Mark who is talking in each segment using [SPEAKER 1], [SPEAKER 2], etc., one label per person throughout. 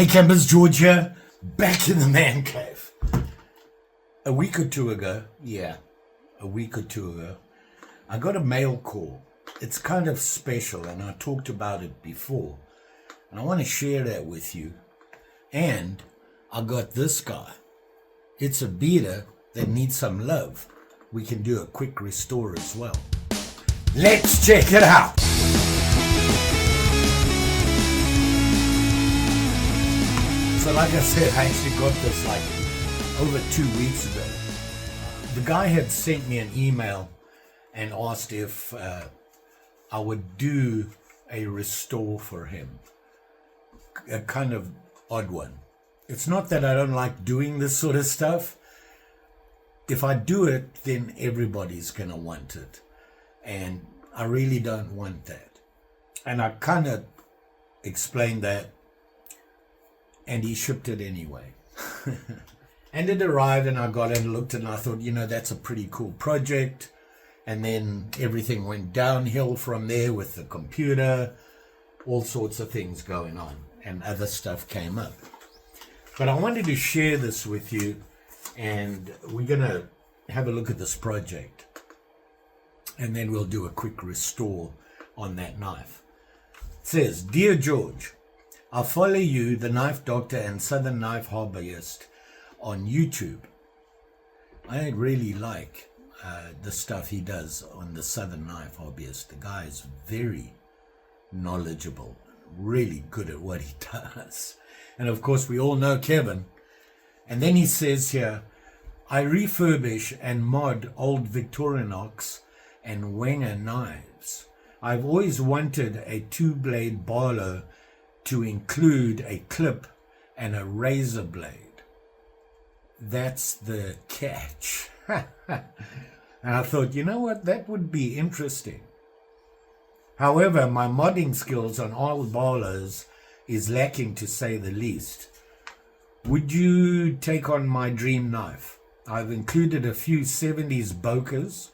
[SPEAKER 1] Hey campers, George here, back in the man cave. A week or two ago, I got a mail call. It's kind of special and I talked about it before. And I want to share that with you. And I got this guy. It's a beater that needs some love. We can do a quick restore as well. Let's check it out. So like I said, I actually got this like over 2 weeks ago. The guy had sent me an email and asked if I would do a restore for him. A kind of odd one. It's not that I don't like doing this sort of stuff. If I do it, then everybody's gonna want it. And I really don't want that. And I kind of explained that. And he shipped it anyway. And it arrived and I got it and looked and I thought, that's a pretty cool project. And then everything went downhill from there with the computer, all sorts of things going on, and other stuff came up. But I wanted to share this with you, and we're going to have a look at this project. And then we'll do a quick restore on that knife. It says, Dear George, I follow you, the Knife Doctor and Southern Knife Hobbyist, on YouTube. I really like the stuff he does on the Southern Knife Hobbyist. The guy is very knowledgeable, really good at what he does. And of course, we all know Kevin. And then he says here, I refurbish and mod old Victorinox and Wenger knives. I've always wanted a two-blade Barlow to include a clip and a razor blade. That's the catch. And I thought, you know what, that would be interesting. However, my modding skills on old Barlows is lacking, to say the least. Would you take on my dream knife? I've included a few 70s bokers.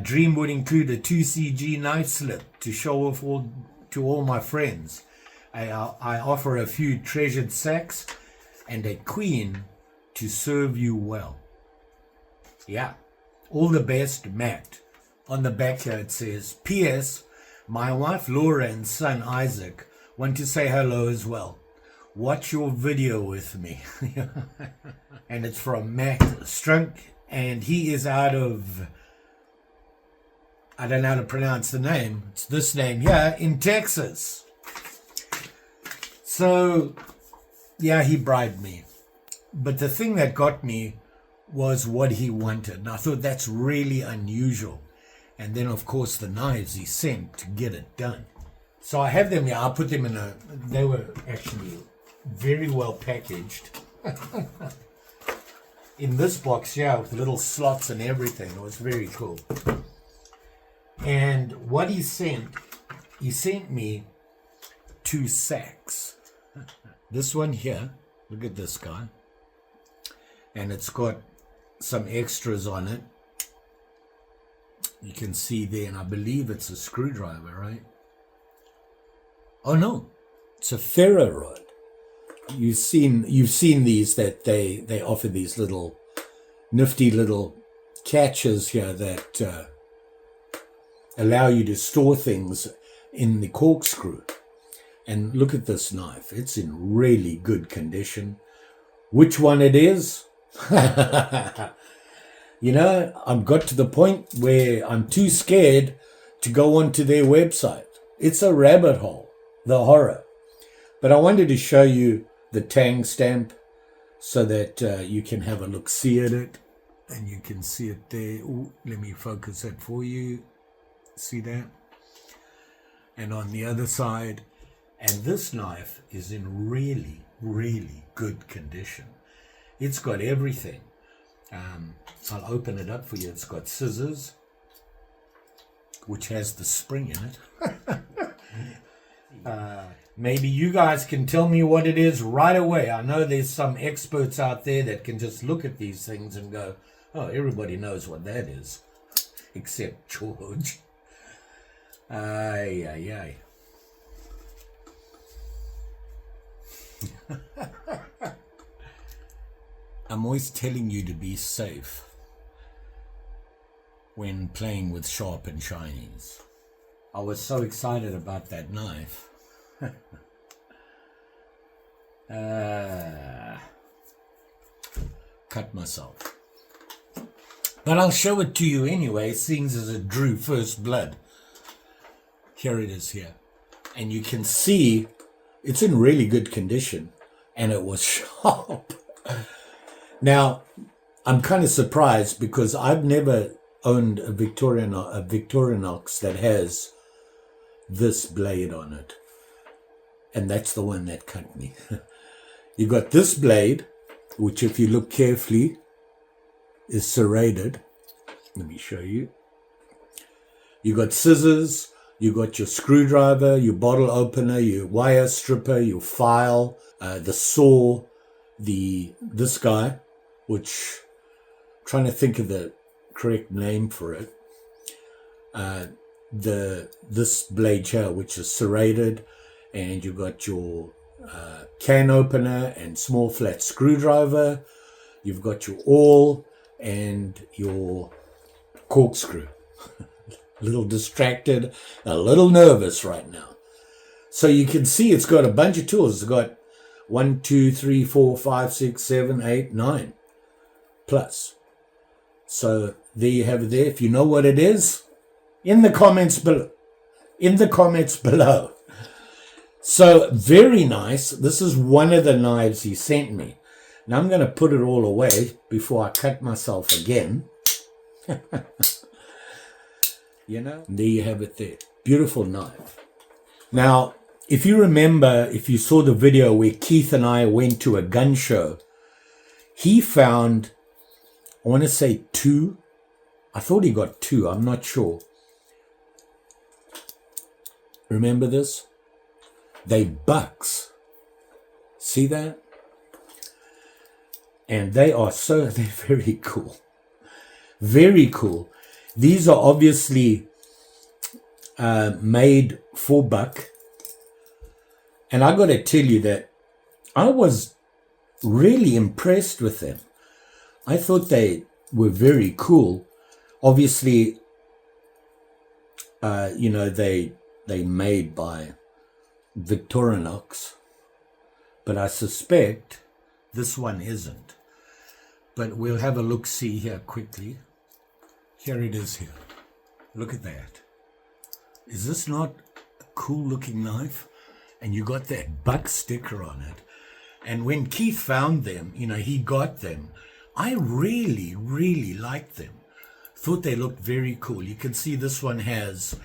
[SPEAKER 1] Dream would include a 2CG knife slip to show off to all my friends. I offer a few treasured sacks and a queen to serve you well. Yeah, all the best, Matt. On the back here it says, P.S. My wife Laura and son Isaac want to say hello as well. Watch your video with me. And it's from Matt Strunk, and he is out of, I don't know how to pronounce the name. It's this name here in Texas. So, yeah, he bribed me. But the thing that got me was what he wanted. And I thought that's really unusual. And then, of course, the knives he sent to get it done. So I have them here. I put them in they were actually very well packaged. In this box here with little slots and everything. It was very cool. And what he sent me 2 sacks. This one here, look at this guy. And it's got some extras on it. You can see there, and I believe it's a screwdriver, right? Oh no, it's a ferro rod. You've seen these, that they offer these little nifty little catches here that allow you to store things in the corkscrew. And look at this knife. It's in really good condition. Which one it is? I've got to the point where I'm too scared to go onto their website. It's a rabbit hole, the horror. But I wanted to show you the tang stamp so that you can have a look-see at it. And you can see it there. Ooh, let me focus that for you. See that? And on the other side. And this knife is in really, really good condition. It's got everything. I'll open it up for you. It's got scissors, which has the spring in it. Maybe you guys can tell me what it is right away. I know there's some experts out there that can just look at these things and go, oh, everybody knows what that is, except George. Ay. I'm always telling you to be safe when playing with sharp and shinies. I was so excited about that knife. Cut myself. But I'll show it to you anyway, seeing as it drew first blood. Here it is here. And you can see it's in really good condition. And it was sharp. Now, I'm kind of surprised because I've never owned a Victorinox that has this blade on it. And that's the one that cut me. You got this blade, which if you look carefully, is serrated. Let me show you. You got scissors, you got your screwdriver, your bottle opener, your wire stripper, your file, the saw, this guy, which I'm trying to think of the correct name for it. This blade here, which is serrated, and you got your can opener and small flat screwdriver. You've got your awl and your corkscrew. A little distracted, a little nervous right now. So you can see it's got a bunch of tools. It's got 1, 2, 3, 4, 5, 6, 7, 8, 9 plus. So there you have it there. If you know what it is, in the comments below. So very nice. This is one of the knives he sent me. Now I'm going to put it all away before I cut myself again. You know, there you have it there. Beautiful knife. Now, if you remember, if you saw the video where Keith and I went to a gun show, he found, I want to say 2. I thought he got 2. I'm not sure. Remember this? They bucks. See that? And they're very cool. Very cool. These are obviously made for buck. And I got to tell you that I was really impressed with them. I thought they were very cool. Obviously, they made by Victorinox, but I suspect this one isn't. But we'll have a look-see here quickly. Here it is here. Look at that. Is this not a cool-looking knife? And you got that buck sticker on it. And when Keith found them, he got them. I really, really liked them. Thought they looked very cool. You can see this one has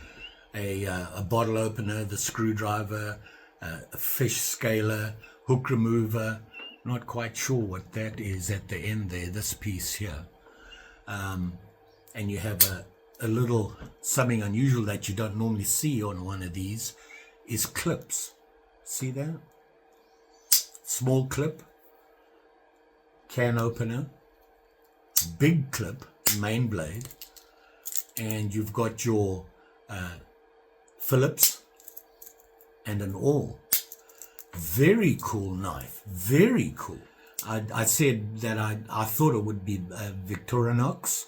[SPEAKER 1] a bottle opener, the screwdriver, a fish scaler, hook remover. Not quite sure what that is at the end there, this piece here. And you have a little, something unusual that you don't normally see on one of these is clips. See that? Small clip, can opener, big clip, main blade, and you've got your Phillips and an awl. Very cool knife, very cool. I said that I thought it would be Victorinox.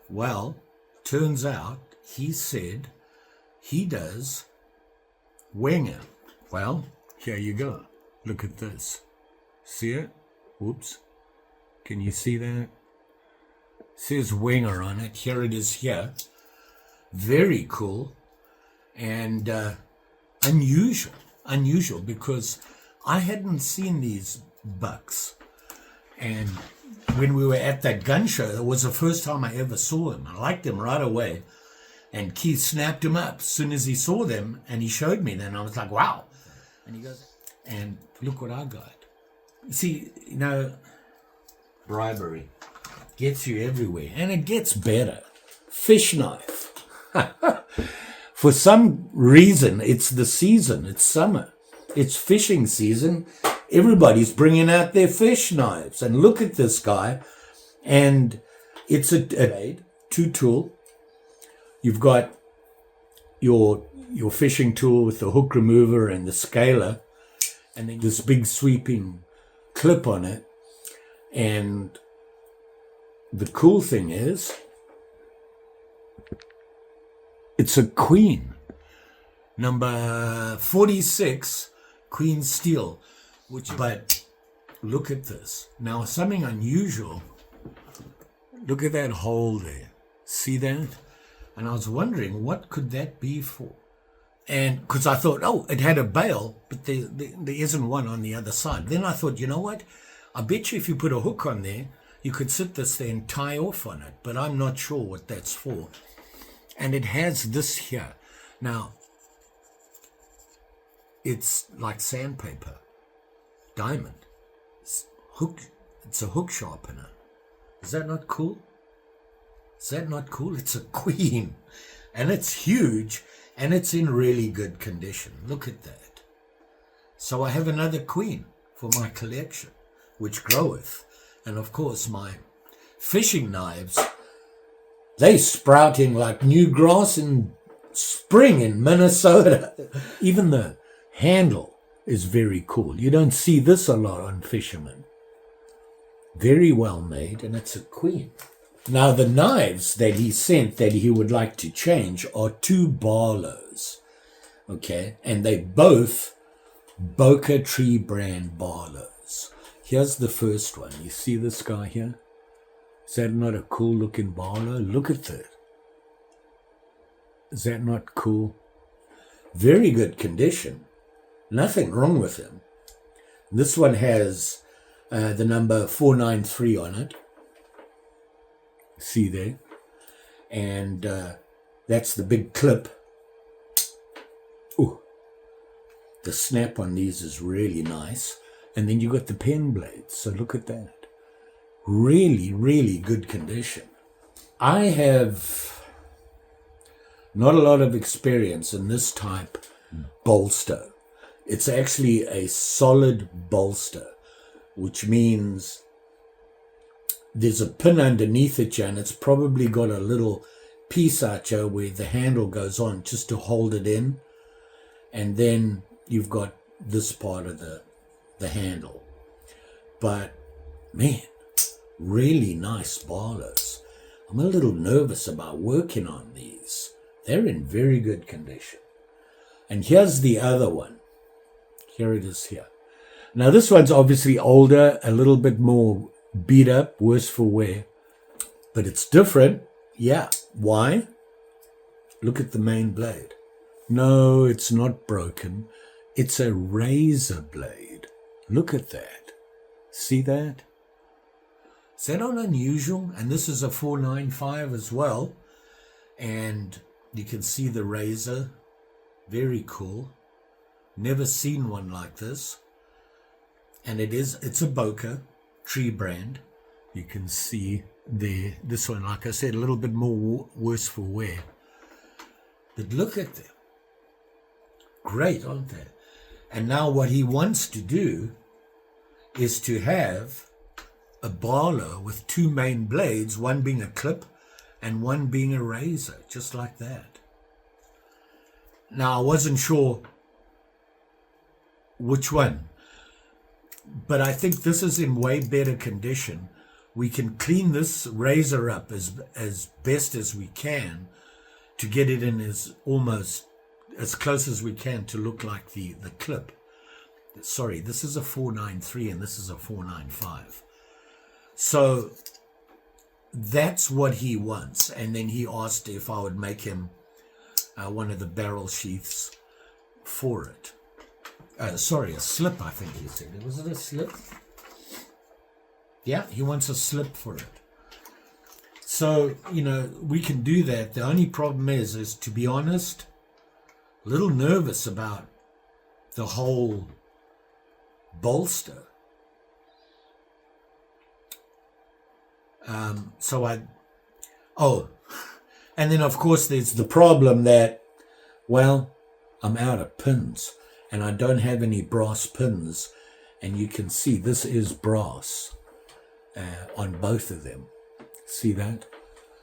[SPEAKER 1] Well, turns out he said he does Wenger. Well, here you go. Look at this. See it? Whoops. Can you see that? It says Wenger on it. Here it is here. Very cool and unusual because I hadn't seen these bucks. And when we were at that gun show, it was the first time I ever saw them. I liked them right away. And Keith snapped them up as soon as he saw them, and he showed me them. And I was like, wow. And he goes, and look what I got. See, bribery gets you everywhere. And it gets better. Fish knife. For some reason, it's the season. It's summer. It's fishing season. Everybody's bringing out their fish knives. And look at this guy. And it's a 2-tool. You've got your fishing tool with the hook remover and the scaler. And then this big sweeping clip on it. And the cool thing is, it's a queen. Number 46, Queen Steel. But look at this. Now, something unusual. Look at that hole there. See that? And I was wondering, what could that be for? And because I thought, oh, it had a bail, but there isn't one on the other side. Then I thought, you know what? I bet you if you put a hook on there, you could sit this there and tie off on it. But I'm not sure what that's for. And it has this here. Now, it's like sandpaper. Diamond. It's a hook sharpener. Is that not cool? Is that not cool? It's a queen. And it's huge. And it's in really good condition. Look at that. So I have another queen for my collection, which groweth. And of course my fishing knives, they sprouting like new grass in spring in Minnesota. Even the handle is very cool. You don't see this a lot on fishermen. Very well made, and it's a queen. Now the knives that he sent that he would like to change are 2 Barlows. Okay, and they both Boca Tree brand Barlows. Here's the first one. You see this guy here? Is that not a cool looking Barlow? Look at that. Is that not cool? Very good condition. Nothing wrong with him. This one has the number 493 on it. See there? And that's the big clip. Ooh. The snap on these is really nice. And then you got the pen blades. So look at that. Really, really good condition. I have not a lot of experience in this type bolster. It's actually a solid bolster, which means there's a pin underneath it, and it's probably got a little piece out here where the handle goes on just to hold it in. And then you've got this part of the handle. But man, really nice Barlows. I'm a little nervous about working on these. They're in very good condition. And here's the other one. Here it is here. Now this one's obviously older, a little bit more beat up, worse for wear. But it's different. Yeah. Why? Look at the main blade. No, it's not broken. It's a razor blade. Look at that. See that? Is that not unusual? And this is a 495 as well. And you can see the razor. Very cool. Never seen one like this. And it's a Boca Tree brand. You can see there, this one, like I said, a little bit more worse for wear. But look at them. Great, aren't they? And now what he wants to do is to have a Barlow with 2 main blades, one being a clip and one being a razor, just like that. Now, I wasn't sure which one, but I think this is in way better condition. We can clean this razor up as best as we can to get it in almost as close as we can to look like the clip. Sorry, this is a 493 and this is a 495. So that's what he wants. And then he asked if I would make him one of the barrel sheaths for it. Sorry, a slip, I think he said. Was it a slip? Yeah, he wants a slip for it. So, we can do that. The only problem is to be honest, a little nervous about the whole bolster. And then of course there's the problem that, well, I'm out of pins and I don't have any brass pins, and you can see this is brass on both of them. See that?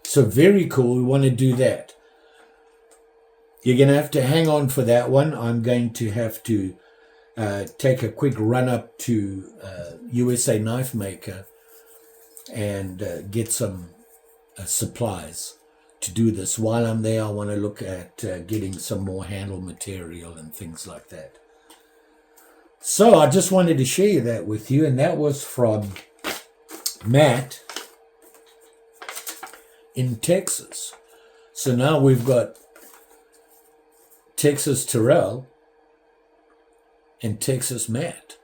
[SPEAKER 1] So very cool. We want to do that. You're going to have to hang on for that one. I'm going to have to take a quick run up to USA Knife Maker and get some supplies to do this. While I'm there, I want to look at getting some more handle material and things like that. So I just wanted to share that with you, and that was from Matt in Texas. So now we've got Texas Terrell and Texas Matt,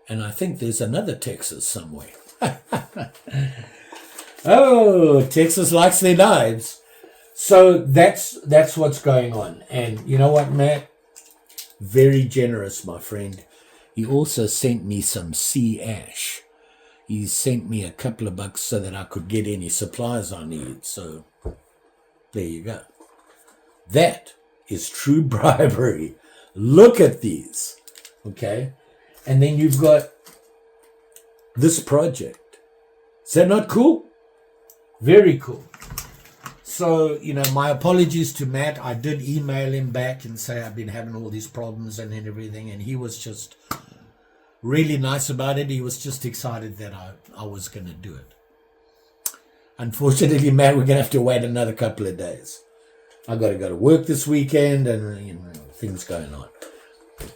[SPEAKER 1] and I think there's another Texas somewhere. Oh, Texas likes their knives. So that's what's going on. And you know what, Matt? Very generous, my friend. He also sent me some sea ash. He sent me a couple of bucks so that I could get any supplies I need. So there you go. That is true bribery. Look at these. Okay? And then you've got this project. Is that not cool? Very cool. So, my apologies to Matt. I did email him back and say I've been having all these problems and everything, and he was just really nice about it. He was just excited that I was going to do it. Unfortunately, Matt, we're going to have to wait another couple of days. I got to go to work this weekend and things going on.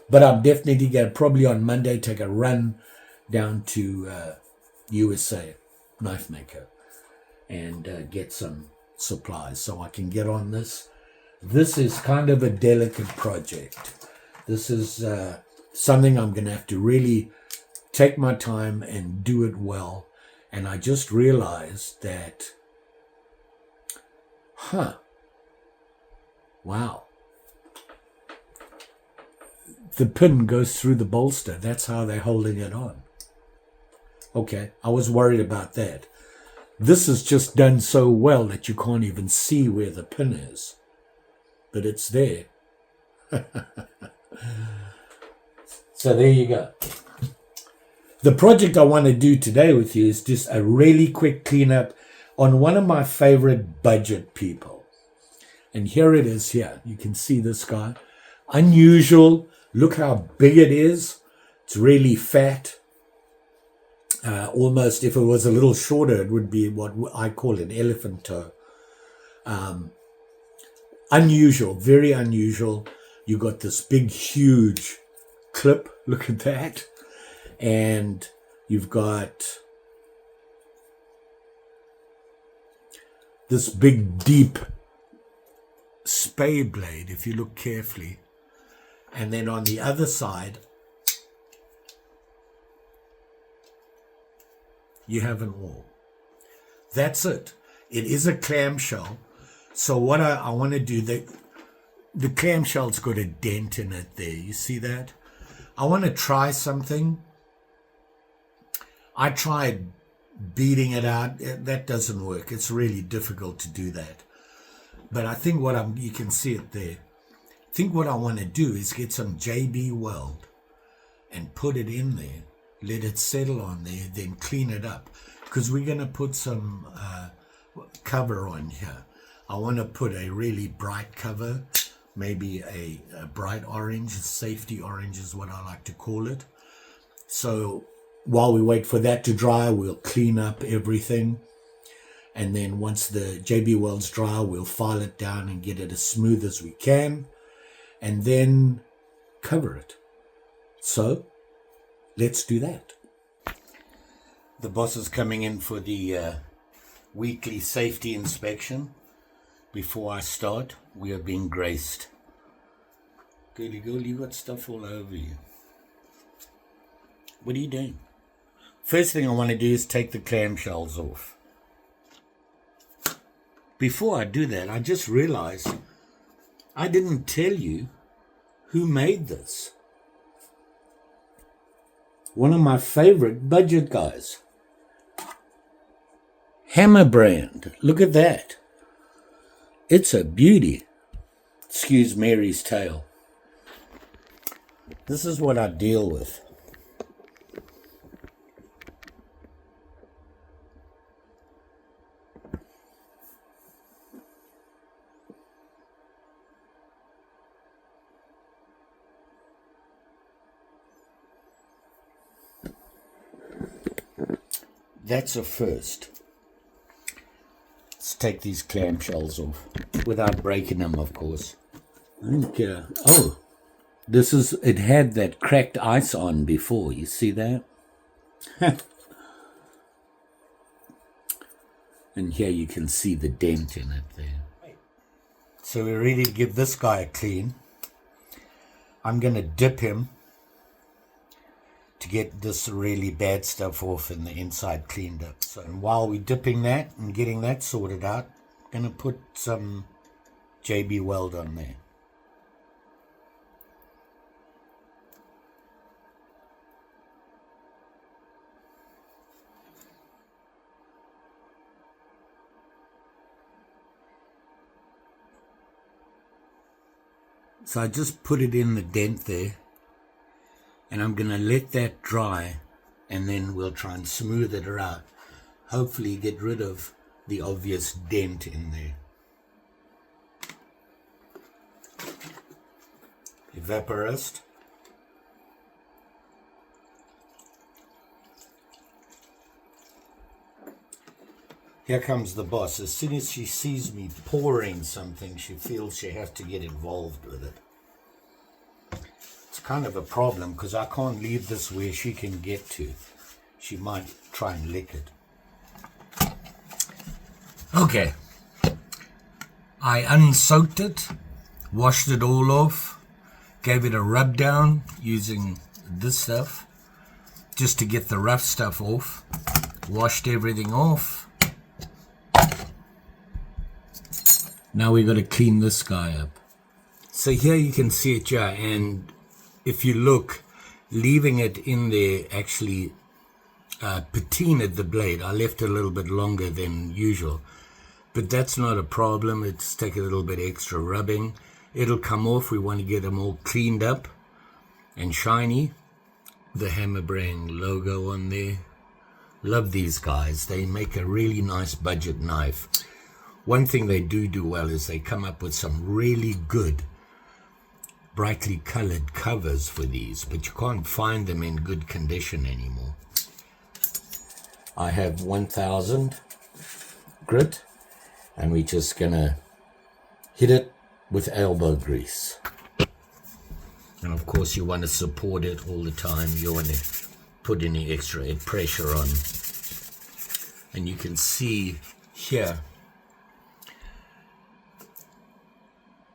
[SPEAKER 1] But I'm definitely going to probably on Monday take a run down to USA Knife Maker and get some supplies so I can get on this. This is kind of a delicate project. This is something I'm going to have to really take my time and do it well. And I just realized that, wow. The pin goes through the bolster. That's how they're holding it on. Okay, I was worried about that. This is just done so well that you can't even see where the pin is. But it's there. So there you go. The project I want to do today with you is just a really quick cleanup on one of my favorite budget people. And here it is here. You can see this guy. Unusual. Look how big it is. It's really fat. Almost, if it was a little shorter, it would be what I call an elephant toe. Unusual, very unusual. You got this big, huge clip. Look at that. And you've got this big, deep spay blade, if you look carefully. And then on the other side, you have an awl. That's it. It is a clamshell. So what I want to do, the clamshell's got a dent in it there. You see that? I want to try something. I tried beating it out. That doesn't work. It's really difficult to do that. But I think you can see it there. I think what I want to do is get some JB Weld and put it in there. Let it settle on there, then clean it up. Because we're going to put some cover on here. I want to put a really bright cover, maybe a bright orange, a safety orange is what I like to call it. So while we wait for that to dry, we'll clean up everything. And then once the JB Weld's dry, we'll file it down and get it as smooth as we can. And then cover it. So let's do that. The boss is coming in for the weekly safety inspection. Before I start, we are being graced. Girly girl, you got stuff all over you. What are you doing? First thing I want to do is take the clamshells off. Before I do that, I just realized I didn't tell you who made this. One of my favorite budget guys. Hammer brand. Look at that. It's a beauty. Excuse Mary's tail. This is what I deal with. That's a first. take these clamshells off without breaking them, of course. Okay. Oh, it had that cracked ice on before. You see that? And here you can see the dent in it there. So we're ready to give this guy a clean. I'm going to dip him to get this really bad stuff off and the inside cleaned up. So while we're dipping that and getting that sorted out, I'm going to put some JB Weld on there. So I just put it in the dent there, and I'm going to let that dry, and then we'll try and smooth it out. Hopefully get rid of the obvious dent in there. Evaporist. Here comes the boss. As soon as she sees me pouring something, she feels she has to get involved with it. It's kind of a problem because I can't leave this where she can get to. She might try and lick it. Okay. I unsoaked it, washed it all off, gave it a rub down using this stuff just to get the rough stuff off. Washed everything off. Now we've got to clean this guy up. So here you can see it, yeah, and if you look, leaving it in there actually patinaed the blade. I left it a little bit longer than usual, but that's not a problem. It's take a little bit extra rubbing. It'll come off. We want to get them all cleaned up and shiny. The Hammerbrand logo on there. Love these guys. They make a really nice budget knife. One thing they do well is they come up with some really good brightly colored covers for these, but you can't find them in good condition anymore. I have 1000 grit, and we're just gonna hit it with elbow grease. And of course you want to support it all the time. You don't want to put any extra pressure on. And you can see here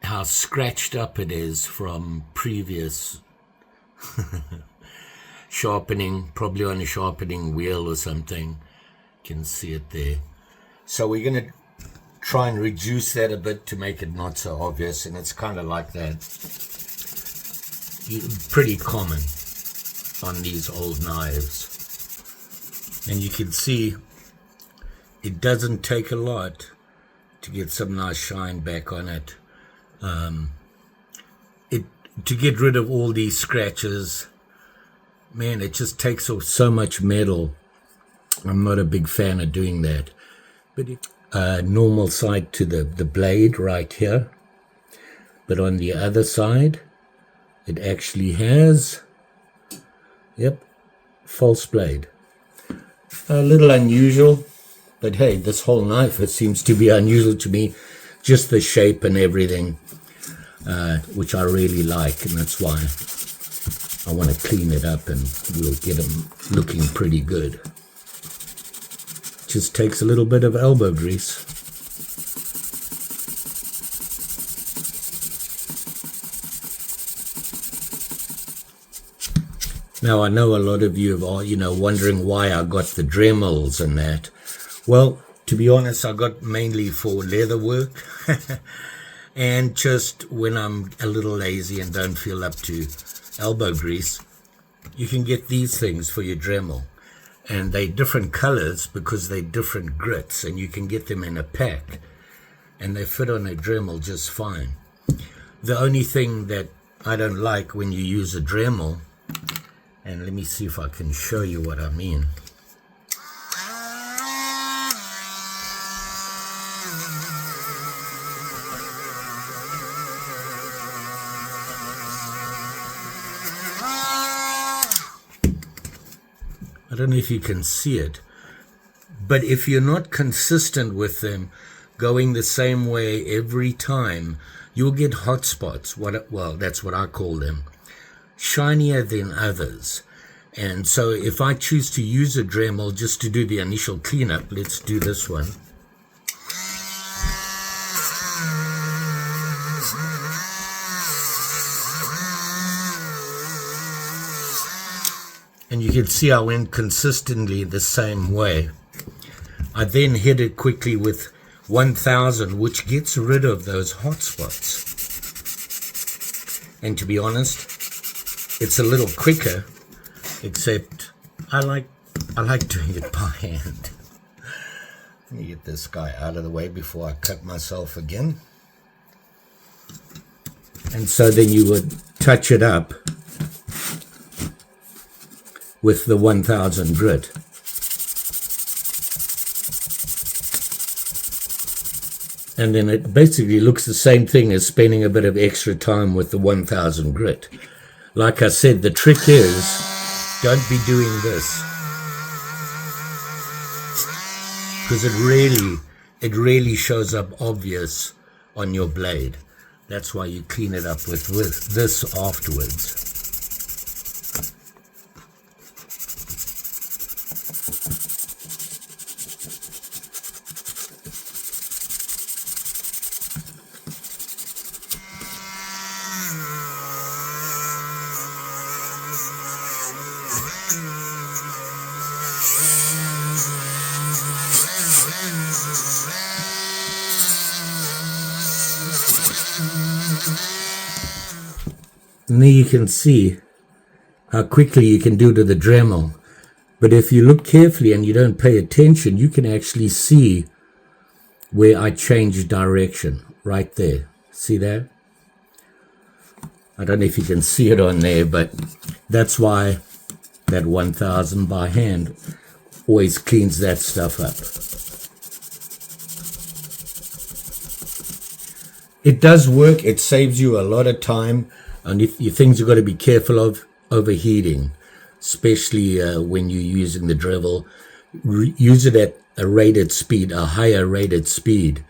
[SPEAKER 1] how scratched up it is from previous sharpening, probably on a sharpening wheel or something. You can see it there. So we're going to try and reduce that a bit to make it not so obvious, and it's kind of like that. Pretty common on these old knives. And you can see it doesn't take a lot to get some nice shine back on it. To get rid of all these scratches, man, it just takes off so much metal. I'm not a big fan of doing that. But normal side to the blade right here, but on the other side it actually has, yep, false blade. A little unusual, but hey, this whole knife, it seems to be unusual to me. Just the shape and everything, which I really like, and that's why I want to clean it up and we'll get them looking pretty good. Just takes a little bit of elbow grease. Now I know a lot of you are, wondering why I got the Dremels and that. Well, to be honest, I got mainly for leather work and just when I'm a little lazy and don't feel up to elbow grease, you can get these things for your Dremel. And they're different colors because they're different grits, and you can get them in a pack and they fit on a Dremel just fine. The only thing that I don't like when you use a Dremel, and let me see if I can show you what I mean. I don't know if you can see it, but if you're not consistent with them, going the same way every time, you'll get hot spots. Well, that's what I call them, shinier than others. And so if I choose to use a Dremel just to do the initial cleanup, let's do this one. And you can see I went consistently the same way. I then hit it quickly with 1000, which gets rid of those hot spots. And to be honest, it's a little quicker, except I like doing it by hand. Let me get this guy out of the way before I cut myself again. And so then you would touch it up with the 1000 grit. And then it basically looks the same thing as spending a bit of extra time with the 1000 grit. Like I said, the trick is, don't be doing this, because it really shows up obvious on your blade. That's why you clean it up with this afterwards. And there you can see how quickly you can do to the Dremel. But if you look carefully and you don't pay attention, you can actually see where I changed direction right there. See that? I don't know if you can see it on there, but that's why that 1000 by hand always cleans that stuff up. It does work. It saves you a lot of time. And if your things you've got to be careful of overheating, especially when you're using the Dremel. Use it at a rated speed, a higher rated speed,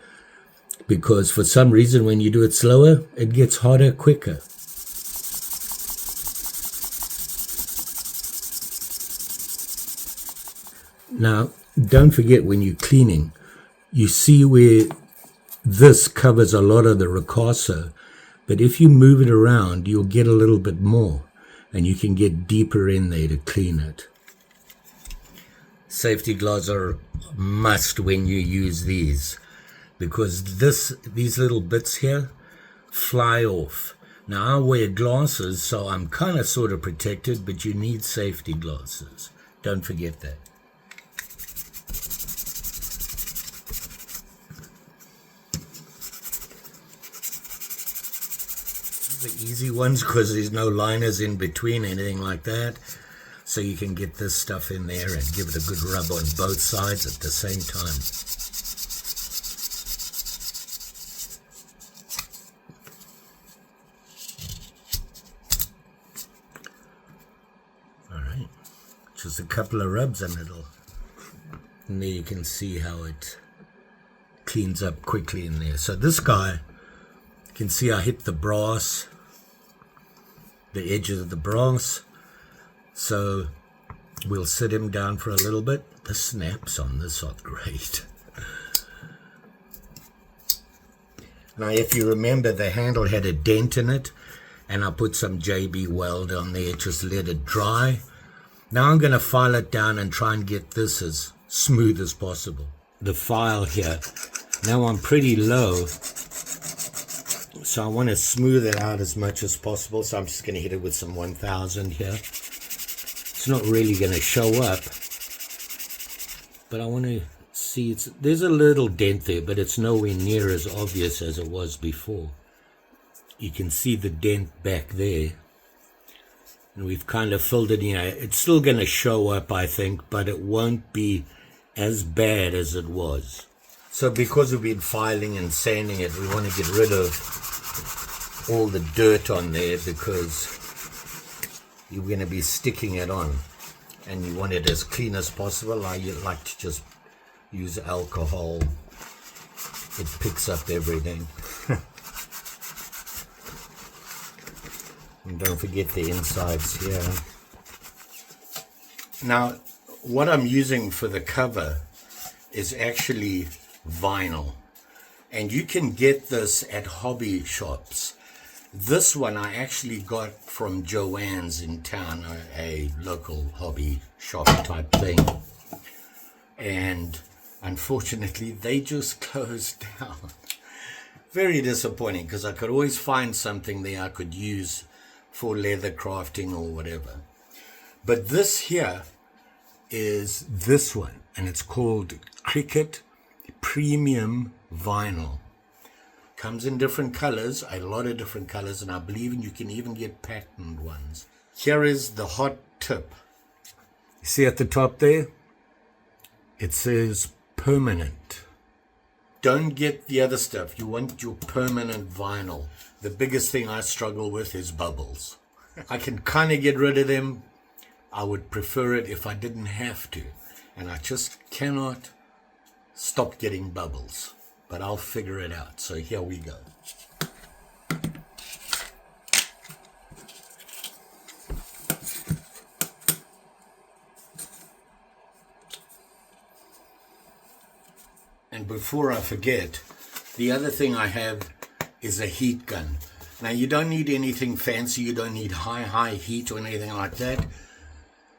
[SPEAKER 1] because for some reason when you do it slower, it gets hotter quicker. Now, don't forget when you're cleaning, you see where this covers a lot of the ricasso. But if you move it around, you'll get a little bit more, and you can get deeper in there to clean it. Safety gloves are a must when you use these, because these little bits here fly off. Now, I wear glasses, so I'm kind of sort of protected, but you need safety glasses. Don't forget that. The easy ones, because there's no liners in between, anything like that, so you can get this stuff in there and give it a good rub on both sides at the same time. Alright, just a couple of rubs and and there you can see how it cleans up quickly in there. So this guy, you can see I hit the brass, the edges of the brass, so we'll sit him down for a little bit. The snaps on this are great. Now if you remember, the handle had a dent in it, and I put some JB Weld on there, just let it dry. Now I'm going to file it down and try and get this as smooth as possible. The file here, now I'm pretty low, so I want to smooth it out as much as possible, so I'm just going to hit it with some 1000 here. It's not really going to show up, but I want to see, there's a little dent there, but it's nowhere near as obvious as it was before. You can see the dent back there, and we've kind of filled it in. It's still going to show up, I think, but it won't be as bad as it was. So because we've been filing and sanding it, we want to get rid of all the dirt on there, because you're going to be sticking it on and you want it as clean as possible. I like to just use alcohol it picks up everything. And don't forget the insides here. Now, what I'm using for the cover is actually vinyl. And you can get this at hobby shops. This one I actually got from Joann's in town, a local hobby shop type thing. And unfortunately, they just closed down. Very disappointing, because I could always find something there I could use for leather crafting or whatever. But this here is this one, and it's called Cricket Premium Vinyl. Comes in different colors, a lot of different colors, and I believe you can even get patterned ones. Here is the hot tip. You see at the top there? It says permanent. Don't get the other stuff. You want your permanent vinyl. The biggest thing I struggle with is bubbles. I can kind of get rid of them. I would prefer it if I didn't have to. And I just cannot stop getting bubbles. But I'll figure it out. So here we go. And before I forget, the other thing I have is a heat gun. Now, you don't need anything fancy. You don't need high heat or anything like that.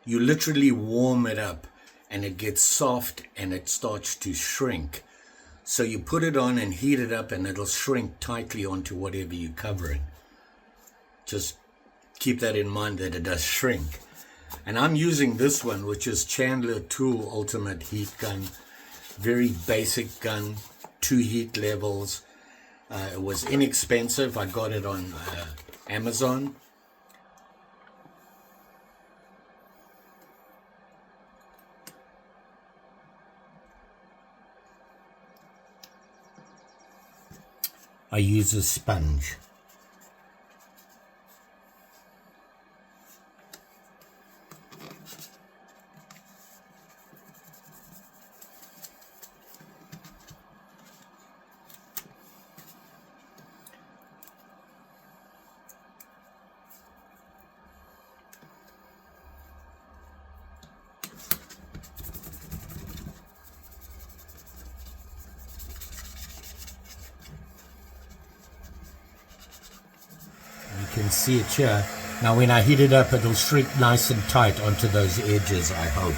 [SPEAKER 1] You literally warm it up and it gets soft and it starts to shrink. So you put it on and heat it up and it'll shrink tightly onto whatever you're covering. Just keep that in mind that it does shrink. And I'm using this one, which is Chandler Tool Ultimate Heat Gun. Very basic gun, 2 heat levels. It was inexpensive. I got it on Amazon. I use a sponge. You can see it here. Now when I heat it up, it'll shrink nice and tight onto those edges, I hope.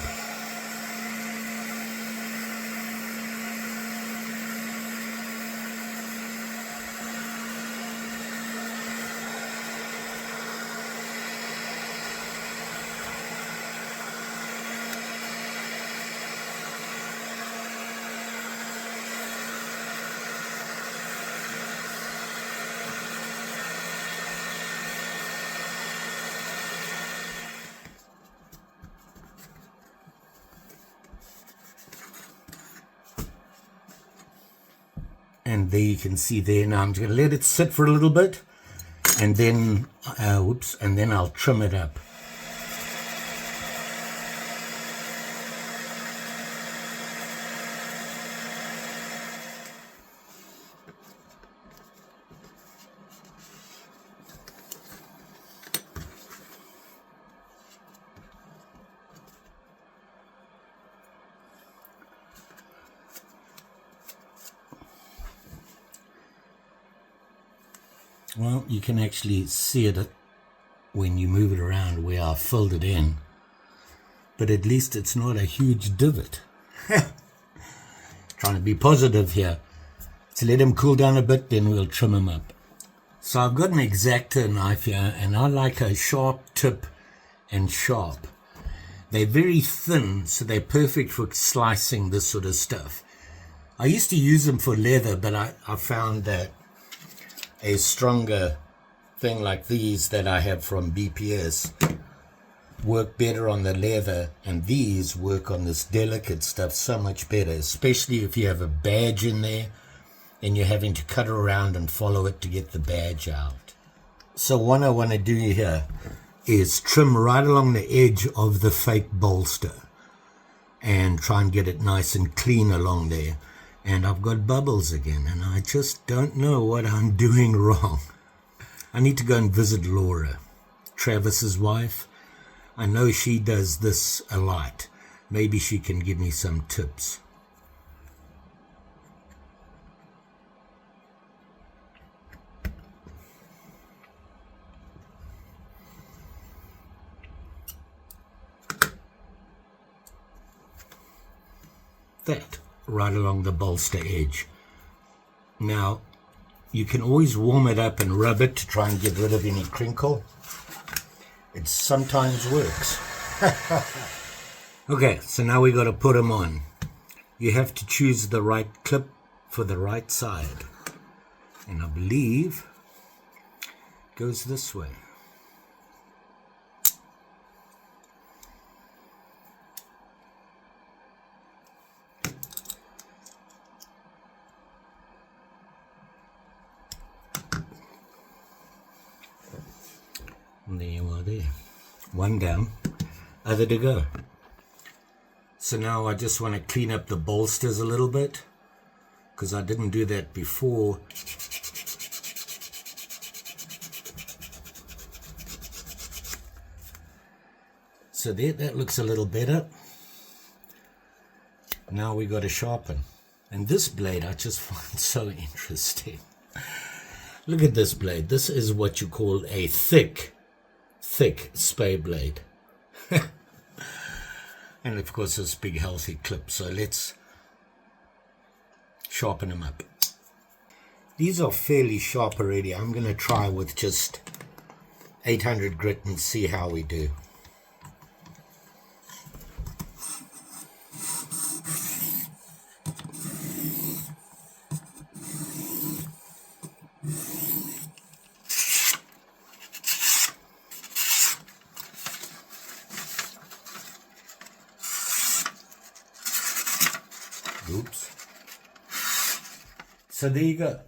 [SPEAKER 1] And there you can see there. Now I'm just going to let it sit for a little bit, and then, and then I'll trim it up. Well, you can actually see it when you move it around where I filled it in. But at least it's not a huge divot. Trying to be positive here. So let them cool down a bit, then we'll trim them up. So I've got an X-Acto knife here, and I like a sharp tip and sharp. They're very thin, so they're perfect for slicing this sort of stuff. I used to use them for leather, but I found that a stronger thing like these that I have from BPS work better on the leather, and these work on this delicate stuff so much better, especially if you have a badge in there and you're having to cut around and follow it to get the badge out. So what I want to do here is trim right along the edge of the fake bolster and try and get it nice and clean along there. And I've got bubbles again, and I just don't know what I'm doing wrong. I need to go and visit Laura, Travis's wife. I know she does this a lot. Maybe she can give me some tips. That right along the bolster edge. Now, you can always warm it up and rub it to try and get rid of any crinkle. It sometimes works. Okay, so now we got to put them on. You have to choose the right clip for the right side. And I believe it goes this way. And there you are there. One down, other to go. So now I just want to clean up the bolsters a little bit, because I didn't do that before. So there, that looks a little better. Now we got to sharpen. And this blade I just find so interesting. Look at this blade. This is what you call a thick spay blade. And of course this big healthy clip. So let's sharpen them up. These are fairly sharp already. I'm going to try with just 800 grit and see how we do. Oops. So there you go,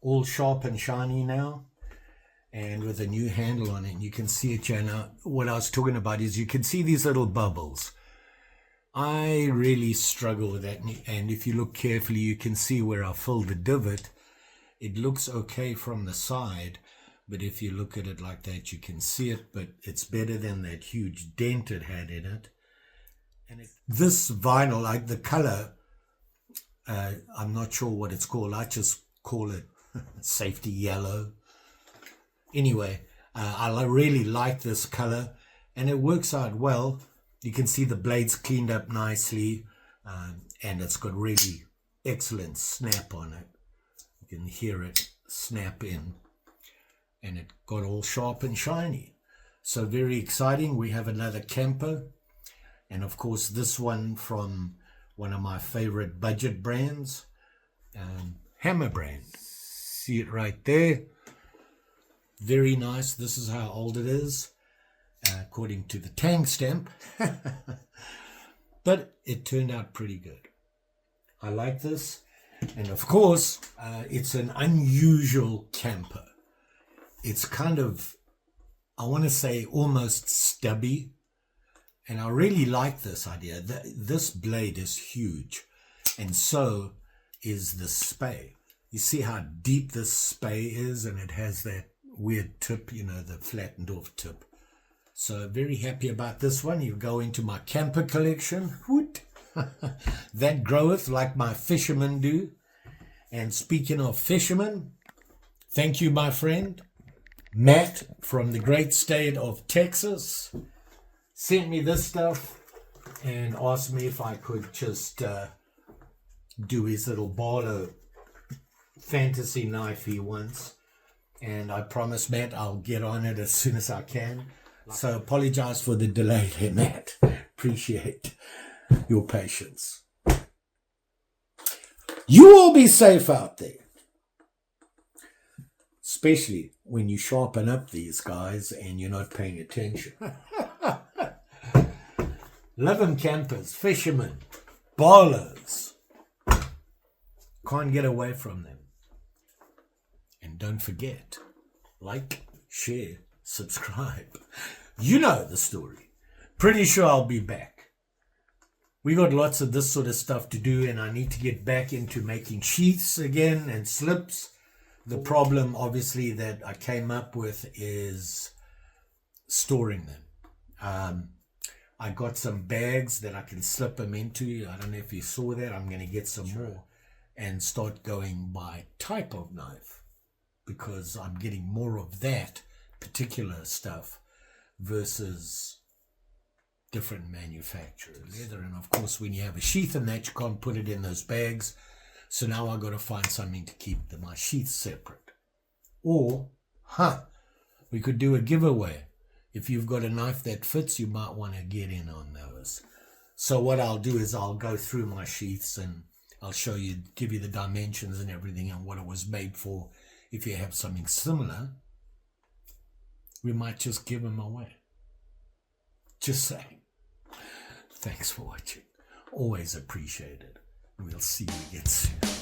[SPEAKER 1] all sharp and shiny now, and with a new handle on it. You can see it here now. What I was talking about is you can see these little bubbles. I really struggle with that, and if you look carefully you can see where I filled the divot. It looks okay from the side, but if you look at it like that you can see it, but it's better than that huge dent it had in it. And this vinyl, like the color, I'm not sure what it's called. I just call it safety yellow. Anyway, I really like this color, and it works out well. You can see the blades cleaned up nicely, and it's got really excellent snap on it. You can hear it snap in, and it got all sharp and shiny. So very exciting. We have another camper, and of course this one from one of my favorite budget brands, Hammer brand. See it right there. Very nice. This is how old it is, according to the tang stamp. But it turned out pretty good. I like this. And of course, it's an unusual camper. It's kind of, I want to say, almost stubby. And I really like this idea. This blade is huge, and so is the spay. You see how deep this spay is, and it has that weird tip, you know, the flattened off tip. So very happy about this one. You go into my camper collection. Whoot. That groweth like my fishermen do. And speaking of fishermen, thank you, my friend Matt from the great state of Texas. Sent me this stuff and asked me if I could just do his little Barlow fantasy knife he wants. And I promise, Matt, I'll get on it as soon as I can. So apologize for the delay there, Matt. Appreciate your patience. You all be safe out there. Especially when you sharpen up these guys and you're not paying attention. Love 'em campers, fishermen, ballers. Can't get away from them. And don't forget, like, share, subscribe. You know the story. Pretty sure I'll be back. we got lots of this sort of stuff to do, and I need to get back into making sheaths again and slips. The problem, obviously, that I came up with is storing them. I got some bags that I can slip them into. I don't know if you saw that. I'm going to get some more and start going by type of knife, because I'm getting more of that particular stuff versus different manufacturers. Leather, and of course when you have a sheath and that, you can't put it in those bags. So now I've got to find something to keep my sheaths separate. Or, we could do a giveaway. If you've got a knife that fits, you might want to get in on those. So what I'll do is I'll go through my sheaths and I'll show you, give you the dimensions and everything and what it was made for. If you have something similar, we might just give them away. Just saying. Thanks for watching. Always appreciated. We'll see you again soon.